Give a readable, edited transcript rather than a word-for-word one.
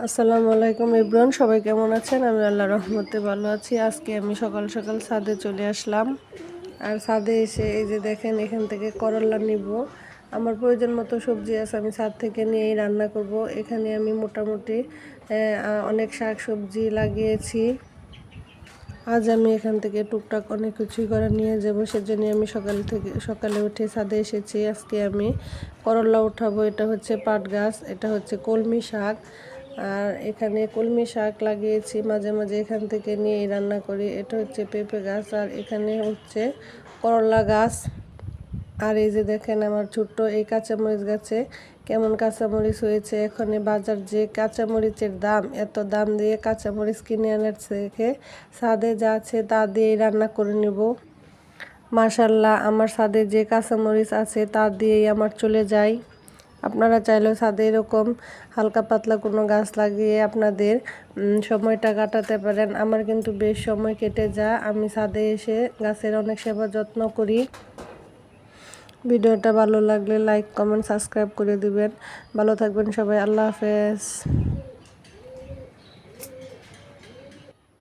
আসসালামু আলাইকুম এভরিওয়ান, সবাই কেমন আছেন? আমি আল্লাহর রহমতে ভালো আছি। আজকে আমি সকাল সকাল ছাদে চলে আসলাম। আর ছাদে এসে এই যে দেখেন, এখান থেকে করলা নিব। আমার প্রয়োজন মতো সবজি আছে, আমি ছাদ থেকে নিয়েই রান্না করব। এখানে আমি মোটামুটি অনেক শাক সবজি লাগিয়েছি। আজ আমি এখান থেকে টুকটাক অনেক কিছুই করে নিয়ে যাব, সেজন্য আমি সকালে উঠে ছাদে এসেছি। আজকে আমি করলা উঠাবো। এটা হচ্ছে পাট গাছ, এটা হচ্ছে কলমি শাক। আর এখানে কলমি শাক লাগিয়েছি, মাঝে মাঝে এখান থেকে নিয়ে রান্না করি। এটা হচ্ছে পেঁপে গাছ, আর এখানে হচ্ছে করলা গাছ। আর এই যে দেখেন আমার ছোট্ট এই কাঁচামরিচ গাছে কেমন কাঁচামরিচ হয়েছে। এখানে বাজার যে কাঁচামরিচের দাম, এত দাম দিয়ে কাঁচামরিচ কিনে আনার থেকে ছাদে যা আছে তা দিয়েই রান্না করে নেব। মাশাল্লাহ, আমার ছাদে যে কাঁচামরিচ আছে তা দিয়েই আমার চলে যায়। আপনারা চাইলেও ছাদে এরকম হালকা পাতলা কোনো গাছ লাগিয়ে আপনাদের সময়টা কাটাতে পারেন। আমার কিন্তু বেশ সময় কেটে যায়, আমি ছাদে এসে গাছের অনেক সেবা যত্ন করি। ভিডিওটা ভালো লাগলে লাইক কমেন্ট সাবস্ক্রাইব করে দিবেন। ভালো থাকবেন সবাই, আল্লাহ হাফেজ।